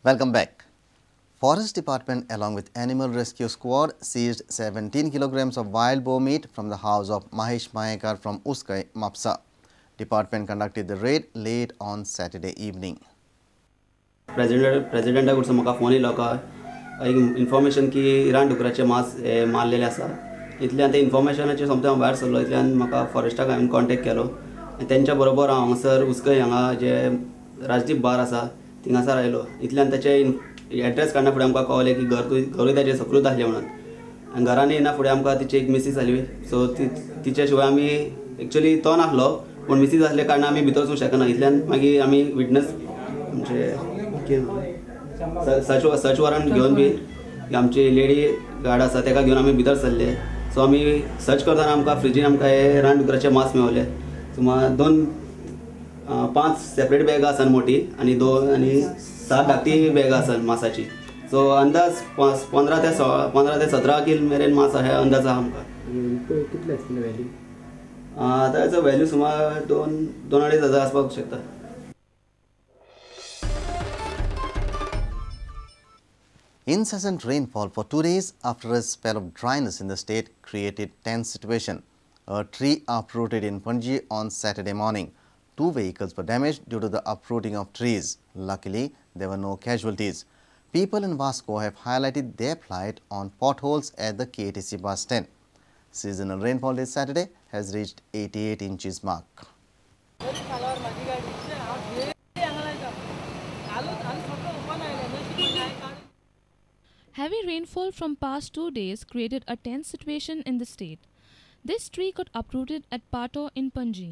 Welcome back. Forest Department along with Animal Rescue Squad seized 17 kilograms of wild boar meat from the house of Mahesh Mayekar from Uskai, Mapsa. Department conducted the raid late on Saturday evening. President कडसून म्हाका phone येयलो का एक information की रान डुकराचे मास मारलेले आसा. इतल्यान ते इन्फॉर्मेशनाचे सोमते हांव भायर सरलो. इतल्यान म्हाका फॉरेस्टाक हांवें कॉन्टॅक्ट केलो आनी तेंच्या बरोबर हांव हांगासर उस्कय हांगा जे राजदीप बार आसा थिंगासर आयलो. इतल्यान ताचे एड्रेस काडना फुडें आमकां कळलें की घरूय ताचें सकृत आसलें म्हणून. आनी घरान येना फुडें आमकां तिची एक मिसीस आसली. सो तिचे शिवाय आमी एक्चुअली तो नासलो पूण मिसीस आसले कारणान आमी भितर वचूंक शकना. इतल्यान मागीर आमी विटनस म्हणजे सर्च वॉरंट घेवन बी आमची लेडी गार्ड आसा ताका घेवन आमी भितर सरले. सो आमी सर्च करतना आमकां फ्रिजीन आमकां हे रानडुकराचे मांस मेळ्ळें. सुमार 5 सेपरेट बॅगां आसात मोठी आनी 7 धाकटी बॅगां आसात मांसाची. सो अंदाज 15 ते 17 किल मेरेन मांस हे अंदाज आहा आमकां. कितले आसतले वॅल्यू? ताचो वॅल्यू सुमार 2-2.5 हजार आसपाक शकता. Incessant rainfall for 2 days after a spell of dryness in the state created tense situation. A tree uprooted in Panji on Saturday morning. 2 vehicles were damaged due to the uprooting of trees. Luckily, there were no casualties. People in Vasco have highlighted their plight on potholes at the KTC bus stand. Seasonal rainfall this Saturday has reached 88 inches mark. Heavy rainfall from past 2 days created a tense situation in the state. This tree got uprooted at Pato in Panji.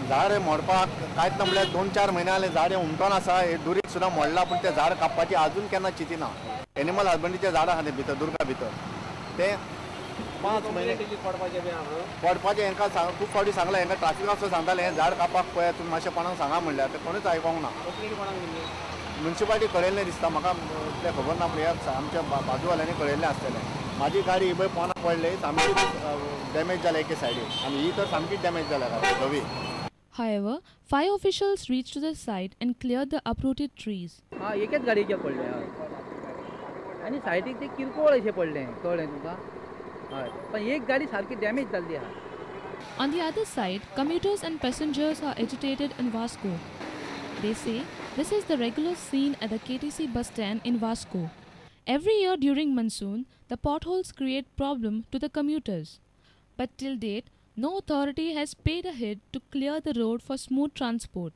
झाड मोडपाक कांयच ना म्हणल्यार 2-4 म्हयने जाले झाड उमटोन आसा. दुरीक सुद्दां मोडला पूण ते झाड कापपाची अजून केन्ना चिंतिना. एनिमल हजबंड्रीचे झाड आहा भितर दुर्गा भितर ते 5 म्हयने पडपाचे. हांकां खूब फावटी सांगलें हांकां ट्राफीक ऑफिसर सांगताले हें झाड कापपाक पळय तुमी मातशें कोणाक सांगा म्हणल्यार ते कोणूच आयकोंक ना. म्युन्सिपालिटी कळयल्लें दिसता म्हाका तें खबर ना पूण आमच्या बाजूवाल्यांनी कळयल्लें आसतलें. म्हाजी गाडी ही पळय पोंदाक पडली सामकी डॅमेज जाल्या एके सायडीक आनी ही तर सामकीच डॅमेज जाल्या धवी. However, fire officials reached to the site and cleared the uprooted trees. एकेच गाडयेचे पडले आनी सायडीक ते किरकोळ अशें पडलें कळ्ळें तुका. हय पण एक गाडी सारकी डॅमेज जाल्ली आहा. On the other side, commuters and passengers are agitated in Vasco. They say this is the regular scene at the KTC bus stand in Vasco. Every year during monsoon, the potholes create problem to the commuters. But till date, no authority has paid a hit to clear the road for smooth transport.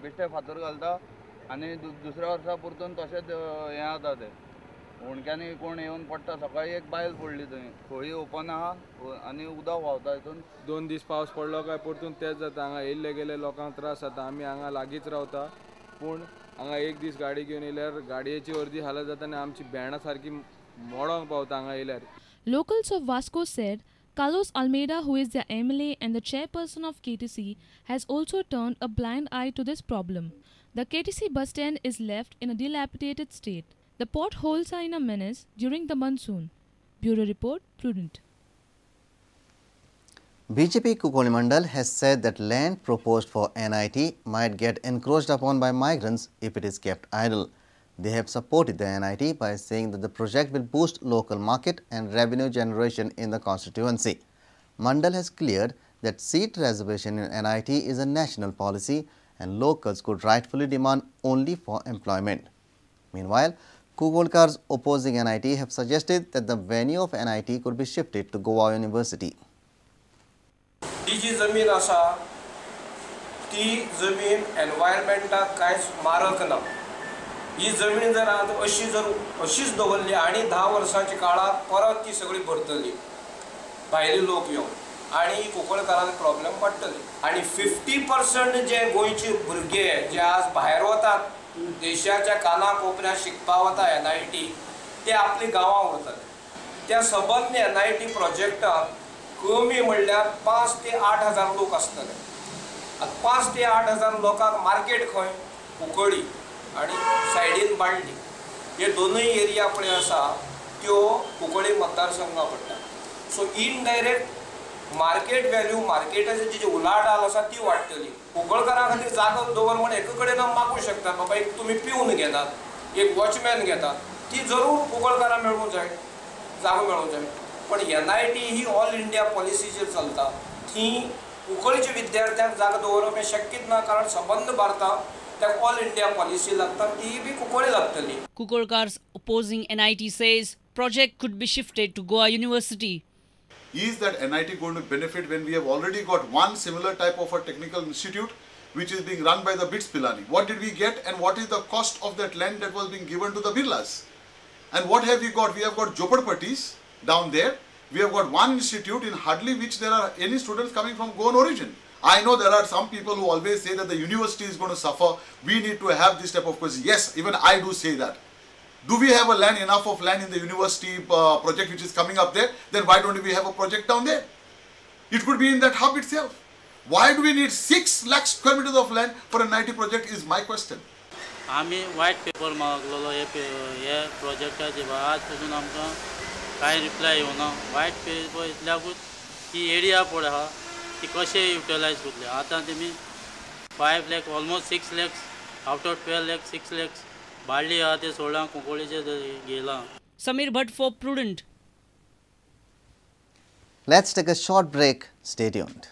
बेश्टे फातर घालता आनी दुसऱ्या वर्सा परतून तशेंच हें जाता ते उणक्यांनी कोण येवन पडटा. सकाळी एक बायल पडली थंय खोळी ओपन आहा आनी उदक व्हांवता हितून. 2 दीस पावस पडलो काय परतून तेच जाता. हांगा येयल्ले गेले लोकांक त्रास जाता. आमी हांगा लागींच रावता पूण हांगा एक दीस गाडी घेवन येयल्यार गाडयेची अर्दी हालत जाता आनी आमची भेणां सारकी मोडोंक पावता हांगा येयल्यार. Locals of Vasco said Carlos Almeida, who is their MLA and the chairperson of KTC, has also turned a blind eye to this problem. The KTC bus stand is left in a dilapidated state. The potholes are in a menace during the monsoon. Bureau Report, Prudent. BJP Kukoli Mandal has said that land proposed for NIT might get encroached upon by migrants if it is kept idle. They have supported the NIT by saying that the project will boost local market and revenue generation in the constituency. Mandal has cleared that seat reservation in NIT is a national policy and locals could rightfully demand only for employment. Meanwhile, Kukolkars opposing NIT have suggested that the venue of NIT could be shifted to Goa University. ही जी जमीन आसा ती जमीन एनवायरमेंटाक कांयच मारक ना. ही जमीन जर अशीच दवरली आनी 10 वर्सांच्या काळात परत ती सगळी भरतली भायले लोक येवन आनी कुंकळकारांक प्रॉब्लेम पडटले. आनी 50% जे गोंयचे भुरगे जे आज भायर वतात देशाच्या काना कोपऱ्यात शिकपाक वता NIT ते आपली गांवां उरतले. त्या सबंद NIT प्रोजेक्टाक कमी म्हणल्यार 5 ते 8 हजार लोक आसतले. 5 ते 8 हजार लोकांक मार्केट खंय कुंकळी आनी सायडीन बांडली हे दोनूय एरिया पळय आसा त्यो कुंकळी मतदारसंघा पडटा. सो इनडायरेक्ट मार्केट व्हॅल्यू मार्केटाची जी उलाढाल आसा ती वाडटली. कुंकळकारां खातीर जागो दवर म्हण एके कडेन मागूंक शकता बाबा एक तुमी पिवन घेनात एक वॉचमॅन घेता ती जरूर कुंकळकारां मेळूंक जाय, जागो मेळूंक जाय. पण NIT ही ऑल इंडिया पॉलिसीचेर चलता. थी कुंकळीच्या विद्यार्थ्यांक जागा दवरप हें शक्यच ना, कारण सबंद भारताक त्या ऑल इंडिया पॉलिसी लागता, ती बी कुंकळी लागतली. Kukolkars opposing NIT says project could be shifted to Goa University. Is that NIT going to benefit when we have already got one similar type of a technical institute which is being run by the BITS Pilani? What did we get and what is the cost of that land that was being given to the Birlas? And what have we got? We have got Jhopadpatis down there. We have got one institute in hardly which there are any students coming from Goan origin. I know there are some people who always say that the university is going to suffer. We need to have this type of question. Yes, even I do say that. Do we have enough of land in the university project which is coming up there? Then why don't we have a project down there? It could be in that hub itself. Why do we need 6 lakh square meters of land for a NIT project is my question. आम्ही white paper मागलेलो हे प्रोजेक्टाचे आज पासून आमकां कांय reply येवना. White paper इतल्याकूच ती area पळय आहा ती कशें युटिलायज करतले. आतां तेमी 5 lakhs almost 6 lakhs out of 12 lakhs 6 lakhs Balli आहा ते सोडला कुंकळीचे गेला. Samir Bhatt for Prudent. Let's take a short break. Stay tuned.